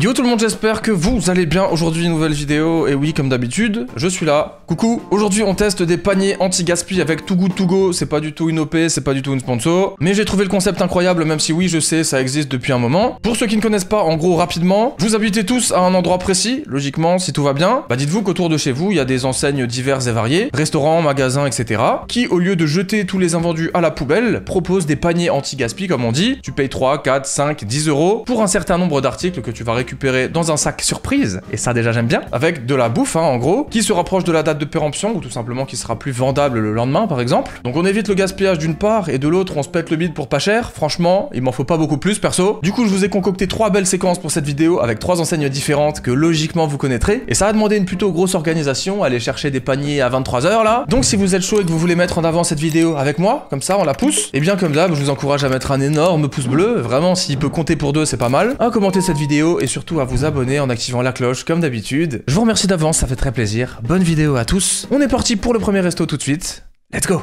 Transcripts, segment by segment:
Yo tout le monde, j'espère que vous allez bien. Aujourd'hui, nouvelle vidéo, et oui, comme d'habitude, je suis là. Coucou. Aujourd'hui, on teste des paniers anti-gaspi avec Too Good To Go. C'est pas du tout une OP, c'est pas du tout une sponsor. Mais j'ai trouvé le concept incroyable, même si oui, je sais, ça existe depuis un moment. Pour ceux qui ne connaissent pas, en gros, rapidement, vous habitez tous à un endroit précis. Logiquement, si tout va bien, bah dites-vous qu'autour de chez vous, il y a des enseignes diverses et variées, restaurants, magasins, etc. qui, au lieu de jeter tous les invendus à la poubelle, proposent des paniers anti-gaspi, comme on dit. Tu payes 3, 4, 5, 10 euros pour un certain nombre d'articles que tu vas récupérer dans un sac surprise, et ça déjà j'aime bien, avec de la bouffe, hein, en gros, qui se rapproche de la date de péremption, ou tout simplement qui sera plus vendable le lendemain, par exemple. Donc on évite le gaspillage d'une part, et de l'autre on se pète le bide pour pas cher. Franchement, il m'en faut pas beaucoup plus, perso. Du coup, je vous ai concocté 3 belles séquences pour cette vidéo, avec 3 enseignes différentes que logiquement vous connaîtrez, et ça a demandé une plutôt grosse organisation, aller chercher des paniers à 23h là. Donc si vous êtes chaud et que vous voulez mettre en avant cette vidéo avec moi, comme ça on la pousse, et bien comme d'hab, je vous encourage à mettre un énorme pouce bleu, vraiment s'il peut compter pour 2 c'est pas mal, à commenter cette vidéo et surtout à vous abonner en activant la cloche comme d'habitude. Je vous remercie d'avance, ça fait très plaisir. Bonne vidéo à tous. On est parti pour le premier resto tout de suite. Let's go.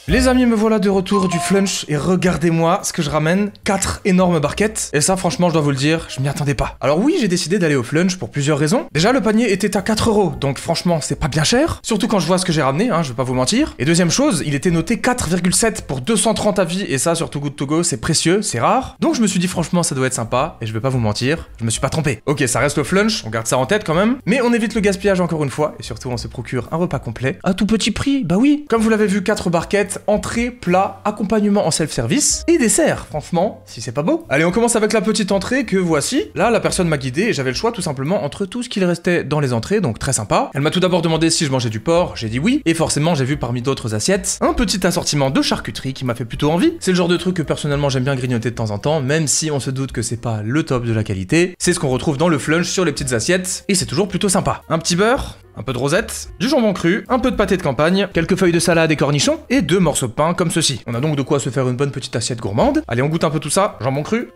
Les amis, me voilà de retour du flunch et regardez-moi ce que je ramène, 4 énormes barquettes. Et ça, franchement, je dois vous le dire, je m'y attendais pas. Alors oui, j'ai décidé d'aller au flunch pour plusieurs raisons. Déjà, le panier était à 4 euros, donc franchement, c'est pas bien cher. Surtout quand je vois ce que j'ai ramené, hein, je vais pas vous mentir. Et deuxième chose, il était noté 4,7 pour 230 avis, et ça, sur Too Good To Go, c'est précieux, c'est rare. Donc je me suis dit, franchement, ça doit être sympa, et je vais pas vous mentir, je me suis pas trompé. Ok, ça reste le flunch, on garde ça en tête quand même, mais on évite le gaspillage encore une fois, et surtout, on se procure un repas complet à tout petit prix, bah oui. Comme vous l'avez vu, 4 barquettes, entrée, plat, accompagnement en self-service et dessert, franchement, si c'est pas beau. Allez, on commence avec la petite entrée que voici. Là, la personne m'a guidé et j'avais le choix tout simplement entre tout ce qu'il restait dans les entrées, donc très sympa. Elle m'a tout d'abord demandé si je mangeais du porc, j'ai dit oui, et forcément j'ai vu parmi d'autres assiettes un petit assortiment de charcuterie qui m'a fait plutôt envie. C'est le genre de truc que personnellement j'aime bien grignoter de temps en temps, même si on se doute que c'est pas le top de la qualité. C'est ce qu'on retrouve dans le flunch sur les petites assiettes, et c'est toujours plutôt sympa. Un petit beurre, un peu de rosette, du jambon cru, un peu de pâté de campagne, quelques feuilles de salade et cornichons, et 2 morceaux de pain comme ceci. On a donc de quoi se faire une bonne petite assiette gourmande. Allez, on goûte un peu tout ça. Jambon cru.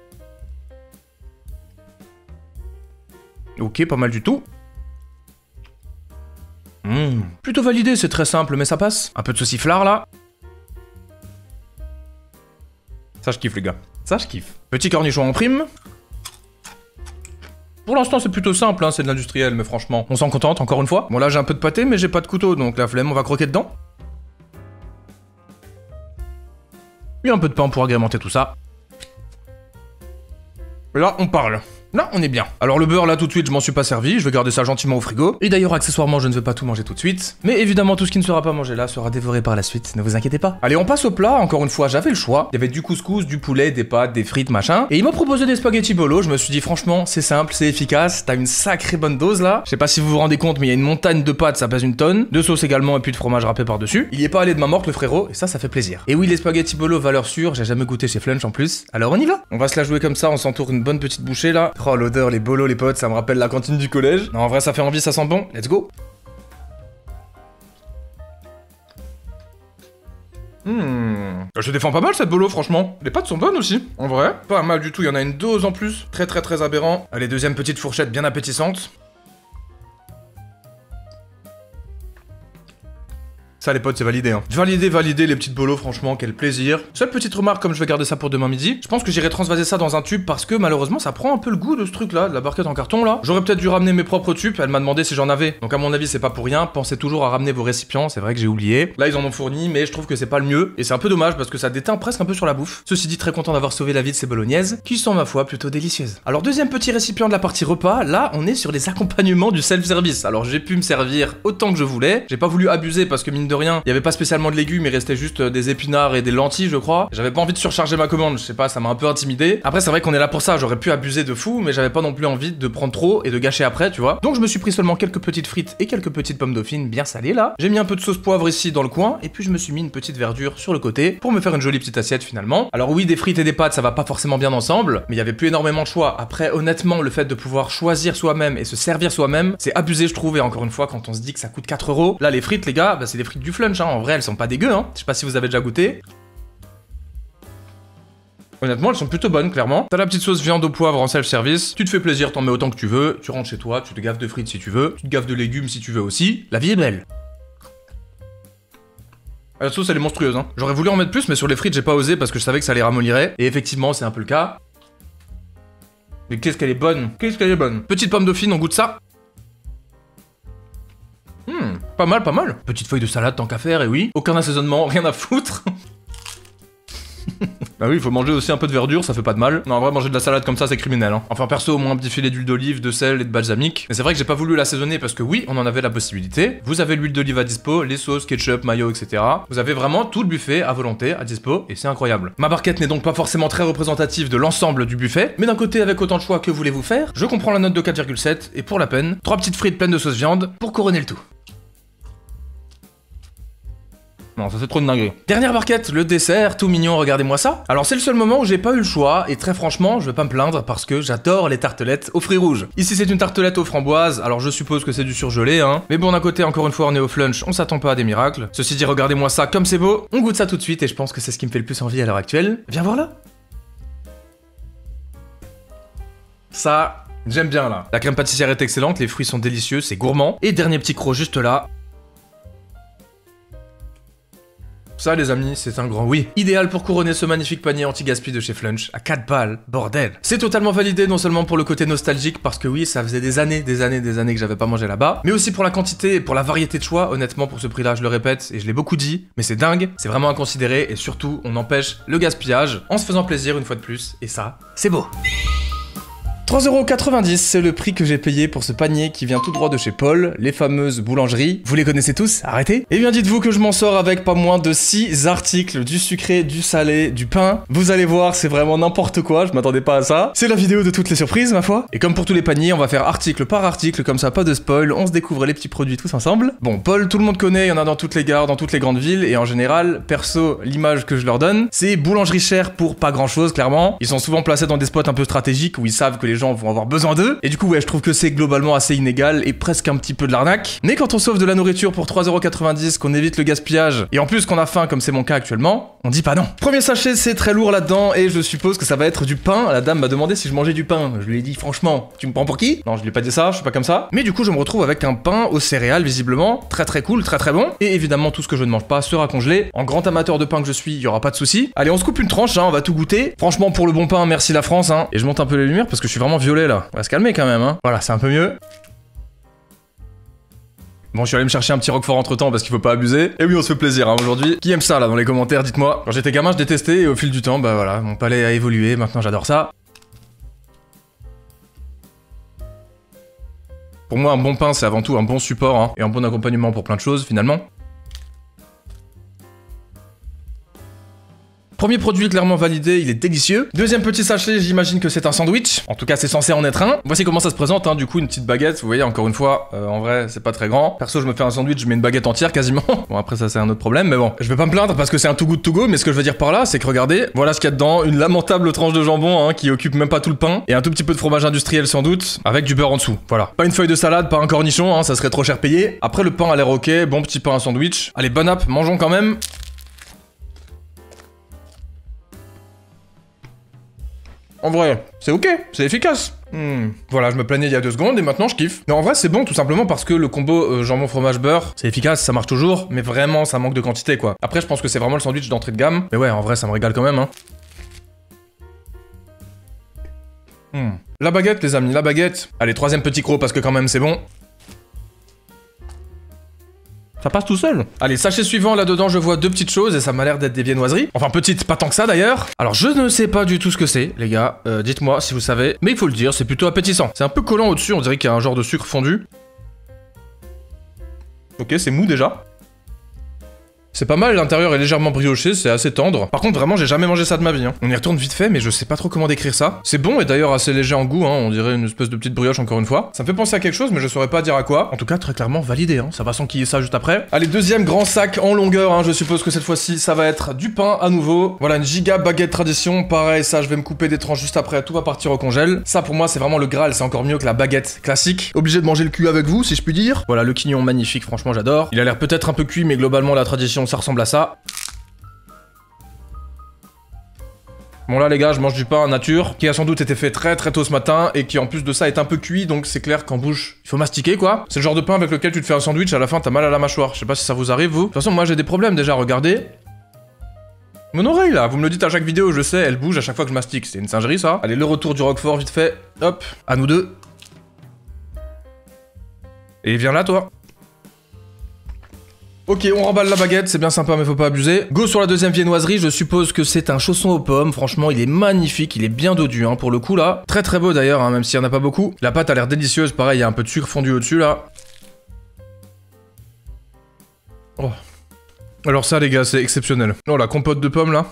Ok, pas mal du tout. Plutôt validé, c'est très simple, mais ça passe. Un peu de sauciflard, là. Ça, je kiffe, les gars. Ça, je kiffe. Petit cornichon en prime. Pour l'instant, c'est plutôt simple, hein, c'est de l'industriel, mais franchement, on s'en contente, encore une fois. Bon, là, j'ai un peu de pâté, mais j'ai pas de couteau, donc la flemme, on va croquer dedans. Et un peu de pain pour agrémenter tout ça. Et là, on parle. Là, on est bien. Alors le beurre, là, tout de suite, je m'en suis pas servi, je vais garder ça gentiment au frigo. Et d'ailleurs, accessoirement, je ne vais pas tout manger tout de suite. Mais évidemment, tout ce qui ne sera pas mangé là sera dévoré par la suite, ne vous inquiétez pas. Allez, on passe au plat, encore une fois, j'avais le choix. Il y avait du couscous, du poulet, des pâtes, des frites, machin. Et il m'a proposé des spaghettis bolo, je me suis dit, franchement, c'est simple, c'est efficace, t'as une sacrée bonne dose là. Je sais pas si vous vous rendez compte, mais il y a une montagne de pâtes, ça pèse une tonne. De sauce également, et puis de fromage râpé par-dessus. Il y est pas allé de main morte, le frérot, et ça fait plaisir. Et oui, les spaghettis bolo, valeur sûre, j'ai jamais goûté chez Flunch en plus. Alors on y va. On va se la jouer comme ça, on s'entoure une bonne petite bouchée là. Oh, l'odeur, les bolos, les potes, ça me rappelle la cantine du collège. Non, en vrai, ça fait envie, ça sent bon. Let's go. Je défends pas mal cette bolo, franchement. Les pâtes sont bonnes aussi, en vrai. Pas mal du tout, il y en a une dose en plus. Très aberrant. Allez, deuxième petite fourchette bien appétissante. Ça les potes, c'est validé, hein. Validé les petites bolos, franchement, quel plaisir. Seule petite remarque, comme je vais garder ça pour demain midi, je pense que j'irai transvaser ça dans un tube parce que malheureusement ça prend un peu le goût de ce truc là, de la barquette en carton là. J'aurais peut-être dû ramener mes propres tubes, elle m'a demandé si j'en avais. Donc à mon avis c'est pas pour rien, pensez toujours à ramener vos récipients, c'est vrai que j'ai oublié. Là ils en ont fourni, mais je trouve que c'est pas le mieux, et c'est un peu dommage parce que ça déteint presque un peu sur la bouffe. Ceci dit, très content d'avoir sauvé la vie de ces bolognaises, qui sont ma foi plutôt délicieuses. Alors deuxième petit récipient de la partie repas, là on est sur les accompagnements du self-service. Alors j'ai pu me servir autant que je voulais, j'ai pas voulu abuser parce que mine de rien, il y avait pas spécialement de légumes, il restait juste des épinards et des lentilles, je crois. J'avais pas envie de surcharger ma commande, je sais pas, ça m'a un peu intimidé. Après, c'est vrai qu'on est là pour ça, j'aurais pu abuser de fou, mais j'avais pas non plus envie de prendre trop et de gâcher après, tu vois. Donc je me suis pris seulement quelques petites frites et quelques petites pommes dauphines bien salées là. J'ai mis un peu de sauce poivre ici dans le coin, et puis je me suis mis une petite verdure sur le côté pour me faire une jolie petite assiette finalement. Alors oui, des frites et des pâtes, ça va pas forcément bien ensemble, mais il y avait plus énormément de choix. Après, honnêtement, le fait de pouvoir choisir soi-même et se servir soi-même, c'est abusé, je trouve. Et encore une fois, quand on se dit que ça coûte 4 euros, là les frites, les gars, bah, c'est des frites du flunch, hein. En vrai, elles sont pas dégueu, hein. Je sais pas si vous avez déjà goûté. Honnêtement, elles sont plutôt bonnes, clairement. T'as la petite sauce viande au poivre en self-service. Tu te fais plaisir, t'en mets autant que tu veux. Tu rentres chez toi, tu te gaffes de frites si tu veux. Tu te gaffes de légumes si tu veux aussi. La vie est belle. La sauce, elle est monstrueuse, hein. J'aurais voulu en mettre plus, mais sur les frites, j'ai pas osé parce que je savais que ça les ramollirait. Et effectivement, c'est un peu le cas. Mais qu'est-ce qu'elle est bonne. Qu'est-ce qu'elle est bonne. Petite pomme dauphine, on goûte ça. Pas mal, pas mal. Petite feuille de salade tant qu'à faire, et oui. Aucun assaisonnement, rien à foutre. Ah oui, il faut manger aussi un peu de verdure, ça fait pas de mal. Non, en vrai, manger de la salade comme ça, c'est criminel, hein. Enfin, perso, au moins un petit filet d'huile d'olive, de sel et de balsamique. Mais c'est vrai que j'ai pas voulu l'assaisonner parce que oui, on en avait la possibilité. Vous avez l'huile d'olive à dispo, les sauces, ketchup, mayo, etc. Vous avez vraiment tout le buffet à volonté, à dispo, et c'est incroyable. Ma barquette n'est donc pas forcément très représentative de l'ensemble du buffet, mais d'un côté, avec autant de choix, que voulez-vous faire? Je comprends la note de 4,7, et pour la peine, 3 petites frites pleines de sauce viande pour couronner le tout. Non, ça c'est trop de dinguerie. Dernière barquette, le dessert, tout mignon, regardez-moi ça. Alors c'est le seul moment où j'ai pas eu le choix, et très franchement, je vais pas me plaindre parce que j'adore les tartelettes aux fruits rouges. Ici c'est une tartelette aux framboises, alors je suppose que c'est du surgelé, hein. Mais bon, d'un côté, encore une fois, on est au flunch, on s'attend pas à des miracles. Ceci dit, regardez-moi ça comme c'est beau. On goûte ça tout de suite, et je pense que c'est ce qui me fait le plus envie à l'heure actuelle. Viens voir là. Ça, j'aime bien là. La crème pâtissière est excellente, les fruits sont délicieux, c'est gourmand. Et dernier petit croc juste là. Ça, les amis, c'est un grand oui. Idéal pour couronner ce magnifique panier anti-gaspi de chez Flunch, à 4 balles, bordel. C'est totalement validé, non seulement pour le côté nostalgique, parce que oui, ça faisait des années que j'avais pas mangé là-bas, mais aussi pour la quantité et pour la variété de choix. Honnêtement, pour ce prix-là, je le répète, et je l'ai beaucoup dit, mais c'est dingue, c'est vraiment à considérer, et surtout, on empêche le gaspillage en se faisant plaisir une fois de plus, et ça, c'est beau. 3,90€, c'est le prix que j'ai payé pour ce panier qui vient tout droit de chez Paul, les fameuses boulangeries. Vous les connaissez tous? Arrêtez. Eh bien dites-vous que je m'en sors avec pas moins de 6 articles, du sucré, du salé, du pain. Vous allez voir, c'est vraiment n'importe quoi, je m'attendais pas à ça. C'est la vidéo de toutes les surprises, ma foi. Et comme pour tous les paniers, on va faire article par article, comme ça, pas de spoil, on se découvre les petits produits tous ensemble. Bon, Paul, tout le monde connaît, il y en a dans toutes les gares, dans toutes les grandes villes, et en général, perso, l'image que je leur donne, c'est boulangerie chère pour pas grand chose, clairement. Ils sont souvent placés dans des spots un peu stratégiques où ils savent que les gens vont avoir besoin d'eux. Et du coup, ouais, je trouve que c'est globalement assez inégal et presque un petit peu de l'arnaque. Mais quand on sauve de la nourriture pour 3,90€, qu'on évite le gaspillage, et en plus qu'on a faim comme c'est mon cas actuellement, on dit pas non. Premier sachet, c'est très lourd là-dedans, et je suppose que ça va être du pain. La dame m'a demandé si je mangeais du pain. Je lui ai dit franchement, tu me prends pour qui? Non, je lui ai pas dit ça, je suis pas comme ça. Mais du coup, je me retrouve avec un pain aux céréales, visiblement, très très cool, très très bon. Et évidemment, tout ce que je ne mange pas sera congelé. En grand amateur de pain que je suis, il y aura pas de souci. Allez, on se coupe une tranche, hein, on va tout goûter. Franchement, pour le bon pain, merci la France, hein. Et je monte un peu les lumières parce que je suis vraiment violet là. On va se calmer quand même, hein. Voilà, c'est un peu mieux. Bon, je suis allé me chercher un petit roquefort entre temps parce qu'il faut pas abuser. Et oui, on se fait plaisir, hein, aujourd'hui. Qui aime ça là dans les commentaires, dites-moi. Quand j'étais gamin, je détestais et au fil du temps, bah voilà, mon palais a évolué, maintenant j'adore ça. Pour moi, un bon pain, c'est avant tout un bon support, hein, et un bon accompagnement pour plein de choses, finalement. Premier produit clairement validé, il est délicieux. Deuxième petit sachet, j'imagine que c'est un sandwich. En tout cas, c'est censé en être un. Voici comment ça se présente, hein. Du coup, une petite baguette. Vous voyez, encore une fois, en vrai, c'est pas très grand. Perso, je me fais un sandwich, je mets une baguette entière quasiment. Bon, après, ça, c'est un autre problème, mais bon. Je vais pas me plaindre parce que c'est un too good to go, mais ce que je veux dire par là, c'est que regardez, voilà ce qu'il y a dedans. Une lamentable tranche de jambon, hein, qui occupe même pas tout le pain. Et un tout petit peu de fromage industriel sans doute, avec du beurre en dessous. Voilà. Pas une feuille de salade, pas un cornichon, hein, ça serait trop cher payé. Après, le pain a l'air ok. Bon petit pain à sandwich. Allez, bon app, mangeons quand même. En vrai, c'est ok, c'est efficace. Voilà, je me plaignais il y a 2 secondes et maintenant je kiffe. Mais en vrai, c'est bon tout simplement parce que le combo jambon fromage beurre, c'est efficace, ça marche toujours, mais vraiment ça manque de quantité quoi. Après, je pense que c'est vraiment le sandwich d'entrée de gamme. Mais ouais, en vrai, ça me régale quand même, hein. La baguette, les amis, la baguette. Allez, 3ème petit croc parce que quand même c'est bon. Ça passe tout seul. Allez, sachet suivant, là-dedans, je vois 2 petites choses et ça m'a l'air d'être des viennoiseries. Enfin, petites, pas tant que ça d'ailleurs. Alors, je ne sais pas du tout ce que c'est, les gars. Dites-moi si vous savez. Mais il faut le dire, c'est plutôt appétissant. C'est un peu collant au-dessus, on dirait qu'il y a un genre de sucre fondu. Ok, c'est mou déjà. C'est pas mal, l'intérieur est légèrement brioché, c'est assez tendre. Par contre, vraiment, j'ai jamais mangé ça de ma vie, hein. On y retourne vite fait, mais je sais pas trop comment décrire ça. C'est bon et d'ailleurs assez léger en goût, hein. On dirait une espèce de petite brioche encore une fois. Ça me fait penser à quelque chose, mais je saurais pas dire à quoi. En tout cas, très clairement validé, hein. Ça va s'enquiller ça juste après. Allez, 2ème grand sac en longueur, hein. Je suppose que cette fois-ci, ça va être du pain à nouveau. Voilà, une giga baguette tradition. Pareil, ça, je vais me couper des tranches juste après. Tout va partir au congèle. Ça, pour moi, c'est vraiment le Graal. C'est encore mieux que la baguette classique. Obligé de manger le cul avec vous, si je puis dire. Voilà, le quignon magnifique, franchement, j'adore. Il a l'air peut-être un peu cuit, mais globalement, la tradition, ça ressemble à ça. Bon là les gars, je mange du pain nature, qui a sans doute été fait très très tôt ce matin, et qui en plus de ça est un peu cuit, donc c'est clair qu'en bouche, il faut mastiquer quoi. C'est le genre de pain avec lequel tu te fais un sandwich, à la fin t'as mal à la mâchoire. Je sais pas si ça vous arrive vous. De toute façon moi j'ai des problèmes déjà, regardez. Mon oreille là, vous me le dites à chaque vidéo, je sais, elle bouge à chaque fois que je mastique, c'est une singerie ça. Allez, le retour du Roquefort vite fait, hop, à nous deux. Et viens là toi. Ok, on remballe la baguette, c'est bien sympa mais faut pas abuser. Go sur la deuxième viennoiserie, je suppose que c'est un chausson aux pommes. Franchement, il est magnifique, il est bien dodu hein, pour le coup là. Très très beau d'ailleurs, hein, même s'il y en a pas beaucoup. La pâte a l'air délicieuse, pareil, il y a un peu de sucre fondu au-dessus là. Oh. Alors ça les gars, c'est exceptionnel. Oh la compote de pommes là.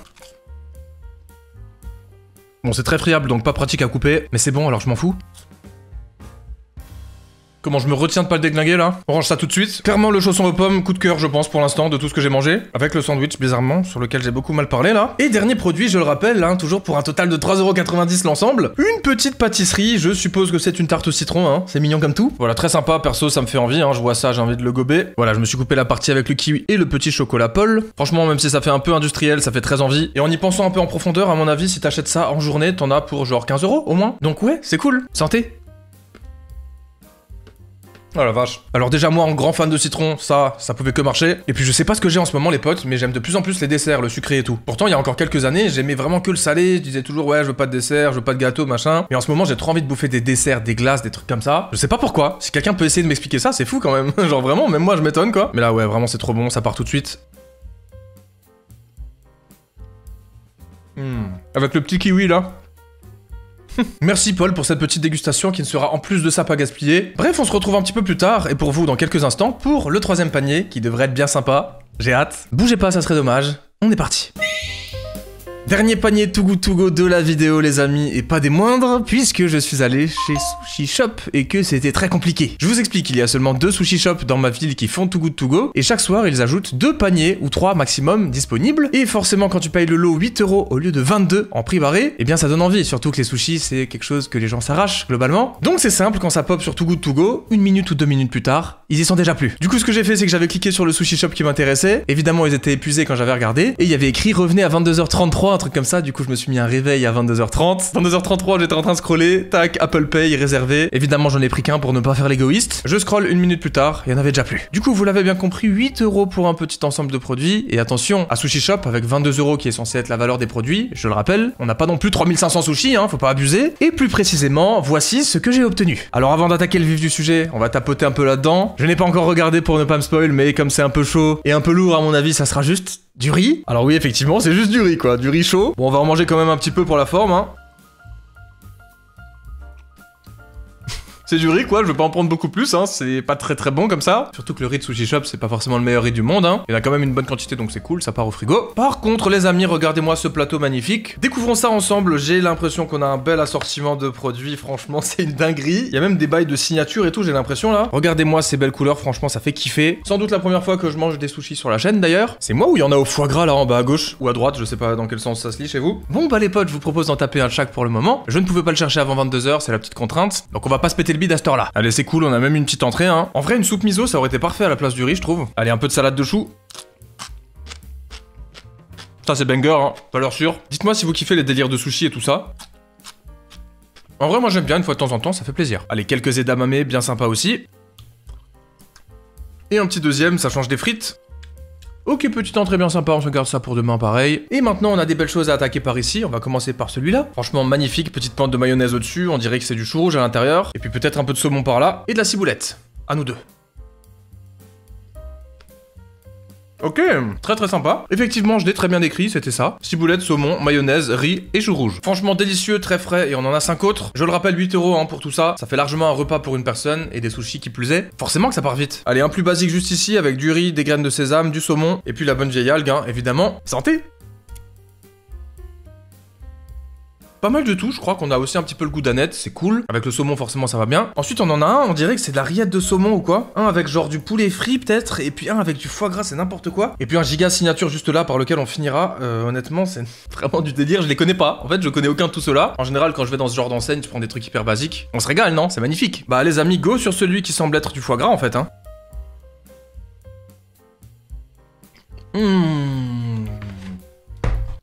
Bon, c'est très friable donc pas pratique à couper, mais c'est bon alors je m'en fous. Comment je me retiens de pas le déglinguer là? On range ça tout de suite. Clairement le chausson aux pommes, coup de cœur je pense pour l'instant de tout ce que j'ai mangé. Avec le sandwich bizarrement, sur lequel j'ai beaucoup mal parlé là. Et dernier produit, je le rappelle, hein, toujours pour un total de 3,90€ l'ensemble. Une petite pâtisserie, je suppose que c'est une tarte au citron, hein. C'est mignon comme tout. Voilà, très sympa, perso ça me fait envie, hein. Je vois ça, j'ai envie de le gober. Voilà, je me suis coupé la partie avec le kiwi et le petit chocolat Paul. Franchement, même si ça fait un peu industriel, ça fait très envie. Et en y pensant un peu en profondeur, à mon avis, si t'achètes ça en journée, t'en as pour genre 15€ au moins. Donc ouais, c'est cool. Santé. Oh la vache. Alors déjà moi en grand fan de citron, ça pouvait que marcher. Et puis je sais pas ce que j'ai en ce moment les potes, mais j'aime de plus en plus les desserts, le sucré et tout. Pourtant il y a encore quelques années, j'aimais vraiment que le salé, je disais toujours ouais je veux pas de dessert, je veux pas de gâteau, machin. Mais en ce moment j'ai trop envie de bouffer des desserts, des glaces, des trucs comme ça. Je sais pas pourquoi, si quelqu'un peut essayer de m'expliquer ça, c'est fou quand même. Genre vraiment, même moi je m'étonne quoi. Mais là ouais vraiment c'est trop bon, ça part tout de suite. Avec le petit kiwi là. Merci Paul pour cette petite dégustation qui ne sera en plus de ça pas gaspillée. Bref, on se retrouve un petit peu plus tard, et pour vous dans quelques instants, pour le troisième panier, qui devrait être bien sympa. J'ai hâte. Bougez pas, ça serait dommage. On est parti. Dernier panier Too Good To Go de la vidéo les amis, et pas des moindres, puisque je suis allé chez Sushi Shop et que c'était très compliqué. Je vous explique, il y a seulement 2 sushi shops dans ma ville qui font Too Good To Go, et chaque soir ils ajoutent 2 paniers ou 3 maximum disponibles, et forcément quand tu payes le lot 8€ au lieu de 22 en prix barré, eh bien ça donne envie, surtout que les sushis c'est quelque chose que les gens s'arrachent globalement. Donc c'est simple, quand ça pop sur Too Good To Go, 1 minute ou 2 minutes plus tard, ils y sont déjà plus. Du coup ce que j'ai fait c'est que j'avais cliqué sur le sushi shop qui m'intéressait, évidemment ils étaient épuisés quand j'avais regardé, et il y avait écrit revenez à 22h33, un truc comme ça, du coup je me suis mis un réveil à 22h30. 22h33, j'étais en train de scroller, tac, Apple Pay, réservé. Évidemment, j'en ai pris qu'un pour ne pas faire l'égoïste. Je scrolle 1 minute plus tard, il y en avait déjà plus. Du coup, vous l'avez bien compris, 8€ pour un petit ensemble de produits. Et attention, à Sushi Shop, avec 22€ qui est censé être la valeur des produits, je le rappelle, on n'a pas non plus 3500 sushis, hein, faut pas abuser. Et plus précisément, voici ce que j'ai obtenu. Alors avant d'attaquer le vif du sujet, on va tapoter un peu là-dedans. Je n'ai pas encore regardé pour ne pas me spoil, mais comme c'est un peu chaud et un peu lourd à mon avis, ça sera juste du riz. Alors oui, effectivement, c'est juste du riz, quoi. Du riz chaud. Bon, on va en manger quand même un petit peu pour la forme, hein. C'est du riz quoi, je vais pas en prendre beaucoup plus, hein, c'est pas très très bon comme ça. Surtout que le riz de Sushi Shop, c'est pas forcément le meilleur riz du monde, hein. Il y en a quand même une bonne quantité donc c'est cool, ça part au frigo. Par contre les amis, regardez-moi ce plateau magnifique. Découvrons ça ensemble, j'ai l'impression qu'on a un bel assortiment de produits, franchement c'est une dinguerie. Il y a même des bails de signature et tout, j'ai l'impression là. Regardez-moi ces belles couleurs, franchement ça fait kiffer. Sans doute la première fois que je mange des sushis sur la chaîne d'ailleurs. C'est moi ou il y en a au foie gras là en bas à gauche ou à droite, je sais pas dans quel sens ça se lit chez vous. Bon bah les potes, je vous propose d'en taper un de chaque pour le moment. Je ne pouvais pas le chercher avant 22h, c'est la petite contrainte. Donc on va pas se péter le bide à cette heure là. Allez, c'est cool, on a même une petite entrée, hein. En vrai, une soupe miso, ça aurait été parfait à la place du riz, je trouve. Allez, un peu de salade de choux. Ça, c'est banger, hein. Valeur sûre. Dites-moi si vous kiffez les délires de sushi et tout ça. En vrai, moi, j'aime bien une fois de temps en temps, ça fait plaisir. Allez, quelques edamame, bien sympa aussi. Et un petit deuxième, ça change des frites. Ok, petite entrée bien sympa, on se garde ça pour demain pareil. Et maintenant, on a des belles choses à attaquer par ici. On va commencer par celui-là. Franchement, magnifique, petite pente de mayonnaise au-dessus. On dirait que c'est du chou rouge à l'intérieur. Et puis peut-être un peu de saumon par là. Et de la ciboulette. À nous deux. Ok, très très sympa. Effectivement, je l'ai très bien décrit, c'était ça. Ciboulette, saumon, mayonnaise, riz et chou rouge. Franchement délicieux, très frais et on en a 5 autres. Je le rappelle, 8€ hein, pour tout ça. Ça fait largement un repas pour une personne et des sushis qui plus est. Forcément que ça part vite. Allez, un plus basique juste ici avec du riz, des graines de sésame, du saumon et puis la bonne vieille algue, hein, évidemment. Santé! Pas mal de tout, je crois qu'on a aussi un petit peu le goût d'aneth, c'est cool. Avec le saumon, forcément, ça va bien. Ensuite, on en a un, on dirait que c'est de la rillette de saumon ou quoi. Un avec genre du poulet frit, peut-être. Et puis un avec du foie gras, c'est n'importe quoi. Et puis un giga signature juste là, par lequel on finira. Honnêtement, c'est vraiment du délire, je les connais pas. En fait, je connais aucun de tout cela. En général, quand je vais dans ce genre d'enseigne, je prends des trucs hyper basiques. On se régale, non? C'est magnifique. Bah, les amis, go sur celui qui semble être du foie gras, en fait, hein.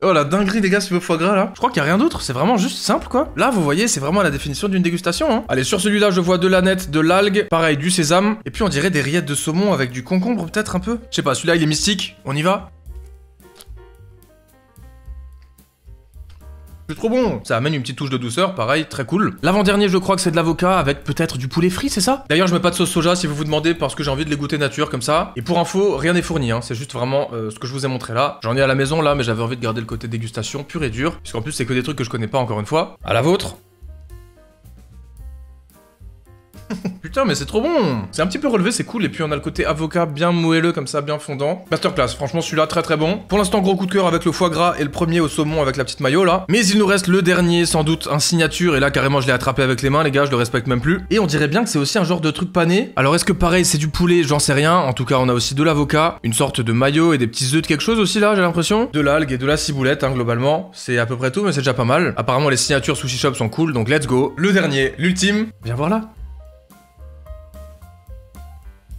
Oh la dinguerie les gars sur le foie gras là. Je crois qu'il y a rien d'autre, c'est vraiment juste simple quoi. Là vous voyez c'est vraiment la définition d'une dégustation hein. Allez sur celui-là je vois de l'aneth, de l'algue, pareil du sésame. Et puis on dirait des rillettes de saumon avec du concombre peut-être un peu. Je sais pas, celui-là il est mystique, on y va. C'est trop bon. Ça amène une petite touche de douceur, pareil, très cool. L'avant-dernier, je crois que c'est de l'avocat avec peut-être du poulet frit, c'est ça? D'ailleurs, je mets pas de sauce soja si vous vous demandez parce que j'ai envie de les goûter nature comme ça. Et pour info, rien n'est fourni, hein. C'est juste vraiment ce que je vous ai montré là. J'en ai à la maison là, mais j'avais envie de garder le côté dégustation pur et dur. Puisqu'en plus, c'est que des trucs que je connais pas encore une fois. À la vôtre. Putain, mais c'est trop bon. C'est un petit peu relevé, c'est cool. Et puis on a le côté avocat bien moelleux comme ça, bien fondant. Masterclass, franchement celui-là très très bon. Pour l'instant, gros coup de cœur avec le foie gras et le premier au saumon avec la petite mayo là. Mais il nous reste le dernier, sans doute un signature. Et là carrément je l'ai attrapé avec les mains les gars, je le respecte même plus. Et on dirait bien que c'est aussi un genre de truc pané. Alors est-ce que pareil c'est du poulet? J'en sais rien. En tout cas on a aussi de l'avocat, une sorte de mayo et des petits œufs de quelque chose aussi là, j'ai l'impression. De l'algue et de la ciboulette hein, globalement. C'est à peu près tout mais c'est déjà pas mal. Apparemment les signatures Sushi Shop sont cool donc let's go. Le dernier, l'ultime. Viens voir là.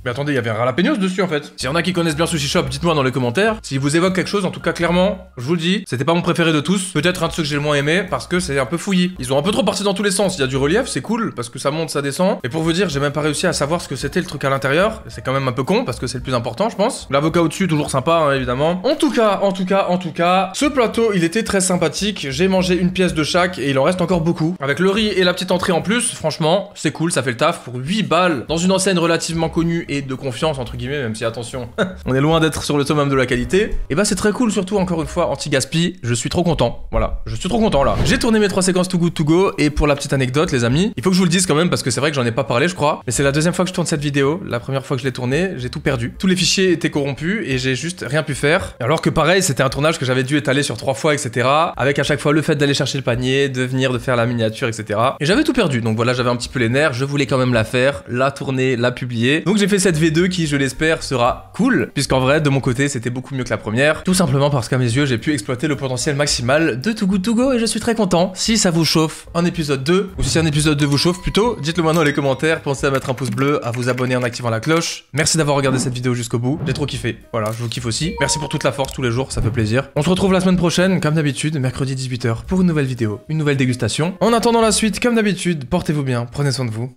Mais attendez, il y avait un ralapenos dessus en fait. S'il y en a qui connaissent bien Sushi Shop, dites-moi dans les commentaires. S'il vous évoque quelque chose, en tout cas clairement, je vous le dis, c'était pas mon préféré de tous. Peut-être un de ceux que j'ai le moins aimé parce que c'est un peu fouillis. Ils ont un peu trop parti dans tous les sens. Il y a du relief, c'est cool parce que ça monte, ça descend. Et pour vous dire, j'ai même pas réussi à savoir ce que c'était le truc à l'intérieur. C'est quand même un peu con parce que c'est le plus important, je pense. L'avocat au-dessus, toujours sympa, hein, évidemment. En tout cas, ce plateau, il était très sympathique. J'ai mangé une pièce de chaque et il en reste encore beaucoup. Avec le riz et la petite entrée en plus, franchement, c'est cool, ça fait le taf pour 8 balles dans une enseigne relativement connue et de confiance entre guillemets, même si attention, on est loin d'être sur le summum de la qualité. Et bah c'est très cool, surtout encore une fois, anti-gaspi, je suis trop content. Voilà, je suis trop content là. J'ai tourné mes 3 séquences Too Good To Go, et pour la petite anecdote les amis, il faut que je vous le dise quand même, parce que c'est vrai que j'en ai pas parlé je crois, mais c'est la deuxième fois que je tourne cette vidéo. La première fois que je l'ai tournée, j'ai tout perdu. Tous les fichiers étaient corrompus, et j'ai juste rien pu faire. Alors que pareil, c'était un tournage que j'avais dû étaler sur 3 fois, etc. Avec à chaque fois le fait d'aller chercher le panier, de venir, de faire la miniature, etc. Et j'avais tout perdu, donc voilà, j'avais un petit peu les nerfs, je voulais quand même la faire, la tourner, la publier. Donc j'ai fait cette V2 qui, je l'espère, sera cool, puisqu'en vrai, de mon côté, c'était beaucoup mieux que la première. Tout simplement parce qu'à mes yeux, j'ai pu exploiter le potentiel maximal de Too Good To Go et je suis très content. Si ça vous chauffe un épisode 2, ou si un épisode 2 vous chauffe plutôt, dites-le moi dans les commentaires, pensez à mettre un pouce bleu, à vous abonner en activant la cloche. Merci d'avoir regardé cette vidéo jusqu'au bout, j'ai trop kiffé. Voilà, je vous kiffe aussi. Merci pour toute la force tous les jours, ça fait plaisir. On se retrouve la semaine prochaine, comme d'habitude, mercredi 18h, pour une nouvelle vidéo, une nouvelle dégustation. En attendant la suite, comme d'habitude, portez-vous bien, prenez soin de vous.